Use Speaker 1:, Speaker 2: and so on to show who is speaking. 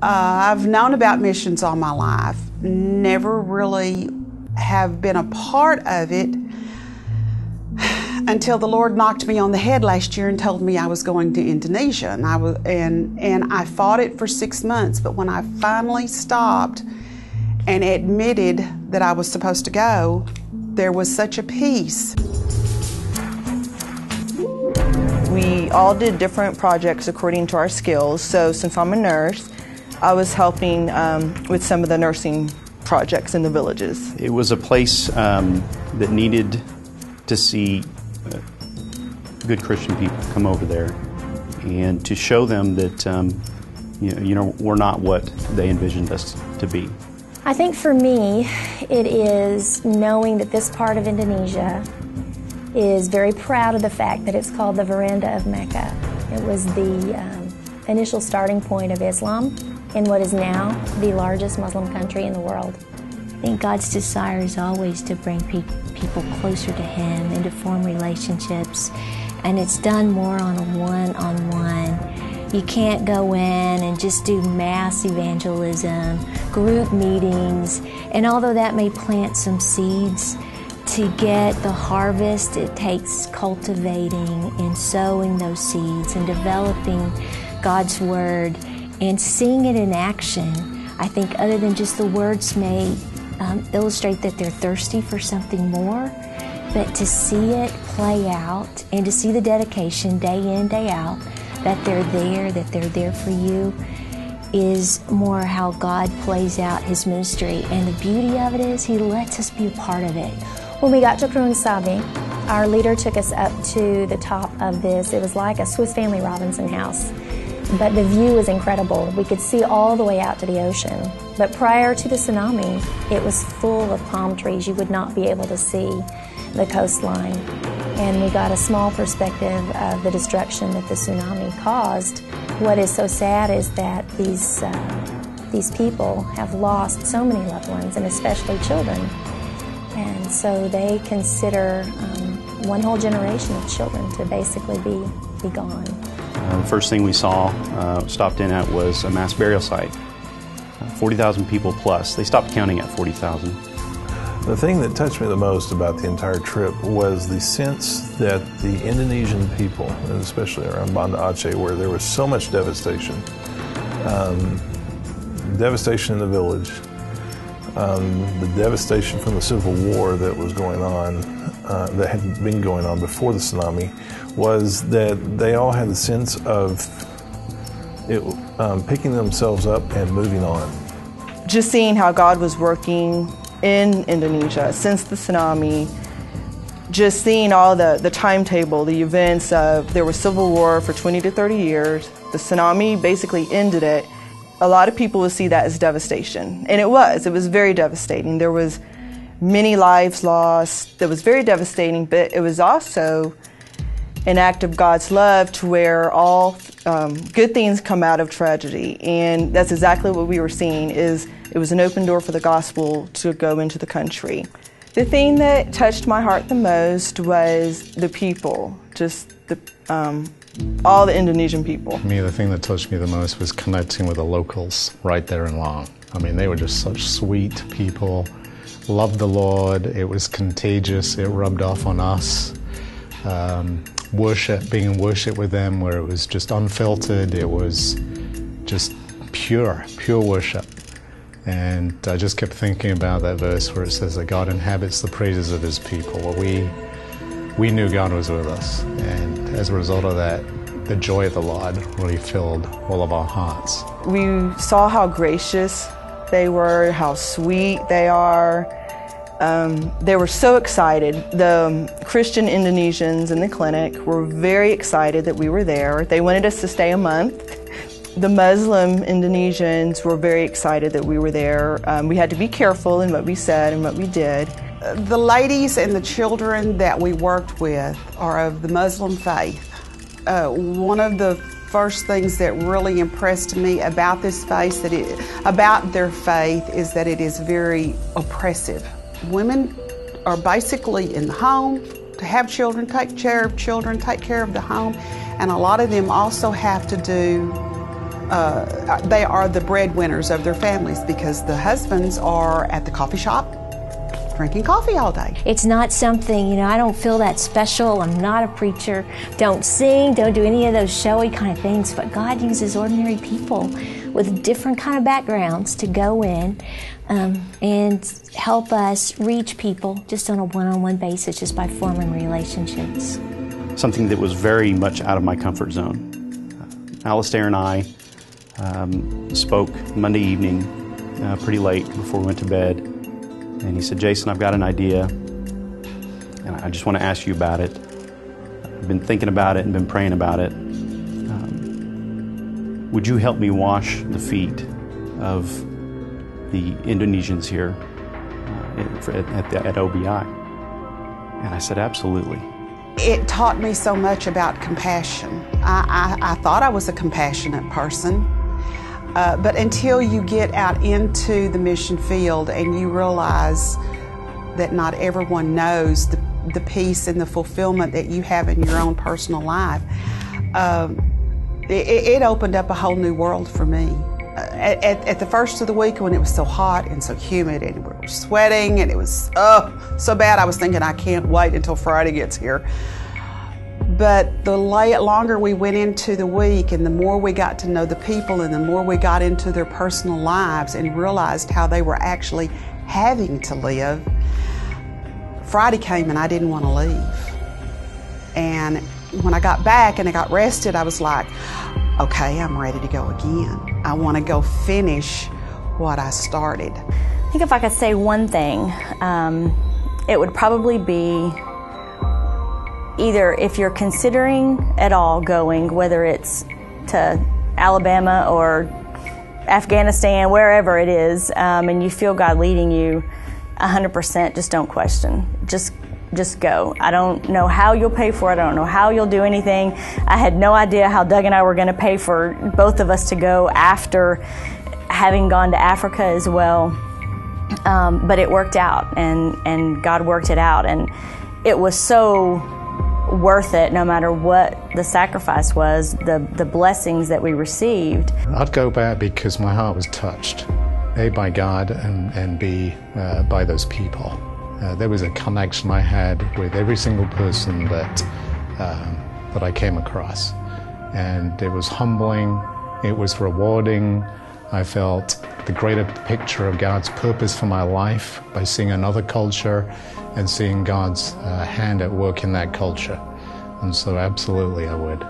Speaker 1: I've known about missions all my life, never really have been a part of it until the Lord knocked me on the head last year and told me I was going to Indonesia, and I fought it for 6 months. But when I finally stopped and admitted that I was supposed to go, there was such a peace.
Speaker 2: We all did different projects according to our skills. So since I'm a nurse, I was helping with some of the nursing projects in the villages.
Speaker 3: It was a place that needed to see good Christian people come over there and to show them that we're not what they envisioned us to be.
Speaker 4: I think for me, it is knowing that this part of Indonesia is very proud of the fact that it's called the Veranda of Mecca. It was the initial starting point of Islam in what is now the largest Muslim country in the world.
Speaker 5: I think God's desire is always to bring people closer to Him and to form relationships, and it's done more on a one-on-one. You can't go in and just do mass evangelism, group meetings, and although that may plant some seeds, to get the harvest, it takes cultivating and sowing those seeds and developing God's Word and seeing it in action. I think other than just the words may illustrate that they're thirsty for something more, but to see it play out and to see the dedication day in, day out, that they're there for you, is more how God plays out His ministry. And the beauty of it is He lets us be a part of it.
Speaker 4: When we got to Krung Sabi, our leader took us up to the top of this. It was like a Swiss Family Robinson house, but the view was incredible. We could see all the way out to the ocean. But prior to the tsunami, it was full of palm trees. You would not be able to see the coastline. And we got a small perspective of the destruction that the tsunami caused. What is so sad is that these people have lost so many loved ones, and especially children. And so they consider one whole generation of children to basically be gone.
Speaker 3: The first thing we saw, stopped in at, was a mass burial site. 40,000 people plus. They stopped counting at 40,000.
Speaker 6: The thing that touched me the most about the entire trip was the sense that the Indonesian people, and especially around Banda Aceh, where there was so much devastation, devastation in the village, the devastation from the civil war that was going on, that had been going on before the tsunami, was that they all had the sense of picking themselves up and moving on.
Speaker 2: Just seeing how God was working in Indonesia since the tsunami, just seeing all the timetable, the events of, there was civil war for 20 to 30 years, the tsunami basically ended it. A lot of people would see that as devastation, and it was very devastating. There was many lives lost. That was very devastating, but it was also an act of God's love to where all good things come out of tragedy. And that's exactly what we were seeing. It was an open door for the gospel to go into the country. The thing that touched my heart the most was the people, just all the Indonesian people.
Speaker 7: For me, the thing that touched me the most was connecting with the locals right there in Long. I mean, they were just such sweet people, loved the Lord. It was contagious. It rubbed off on us. Being in worship with them, where it was just unfiltered, it was just pure worship. And I just kept thinking about that verse where it says that God inhabits the praises of His people. Well, we knew God was with us, and as a result of that, the joy of the Lord really filled all of our hearts.
Speaker 2: We saw how gracious they were, how sweet they are. They were so excited. The Christian Indonesians in the clinic were very excited that we were there. They wanted us to stay a month. The Muslim Indonesians were very excited that we were there. We had to be careful in what we said and what we did.
Speaker 1: The ladies and the children that we worked with are of the Muslim faith. One of the first things that really impressed me about this faith, about their faith, is that it is very oppressive. Women are basically in the home to have children, take care of children, take care of the home, and a lot of them also have to do they are the breadwinners of their families because the husbands are at the coffee shop drinking coffee all day.
Speaker 5: It's not something, I don't feel that special. I'm not a preacher. Don't sing, don't do any of those showy kind of things. But God uses ordinary people with different kind of backgrounds to go in and help us reach people just on a one-on-one basis, just by forming relationships.
Speaker 3: Something that was very much out of my comfort zone. Alistair and I spoke Monday evening pretty late before we went to bed, and he said, "Jason, I've got an idea, and I just want to ask you about it. I've been thinking about it and been praying about it. Would you help me wash the feet of the Indonesians here at OBI?" And I said, "Absolutely."
Speaker 1: It taught me so much about compassion. I thought I was a compassionate person, but until you get out into the mission field and you realize that not everyone knows the peace and the fulfillment that you have in your own personal life, it opened up a whole new world for me. At the first of the week when it was so hot and so humid and we were sweating and it was so bad, I was thinking, I can't wait until Friday gets here. But the longer we went into the week and the more we got to know the people and the more we got into their personal lives and realized how they were actually having to live, Friday came and I didn't want to leave. And when I got back and I got rested, I was like, okay, I'm ready to go again. I want to go finish what I started.
Speaker 8: I think if I could say one thing, it would probably be either if you're considering at all going, whether it's to Alabama or Afghanistan, wherever it is, and you feel God leading you, 100%, just don't question. Just go. I don't know how you'll pay for it. I don't know how you'll do anything. I had no idea how Doug and I were going to pay for both of us to go after having gone to Africa as well. But it worked out, and God worked it out. And it was so worth it, no matter what the sacrifice was, the blessings that we received.
Speaker 7: I'd go back because my heart was touched, A, by God, and B, by those people. There was a connection I had with every single person that I came across. And it was humbling, it was rewarding. I felt the greater picture of God's purpose for my life by seeing another culture and seeing God's hand at work in that culture. And so absolutely I would.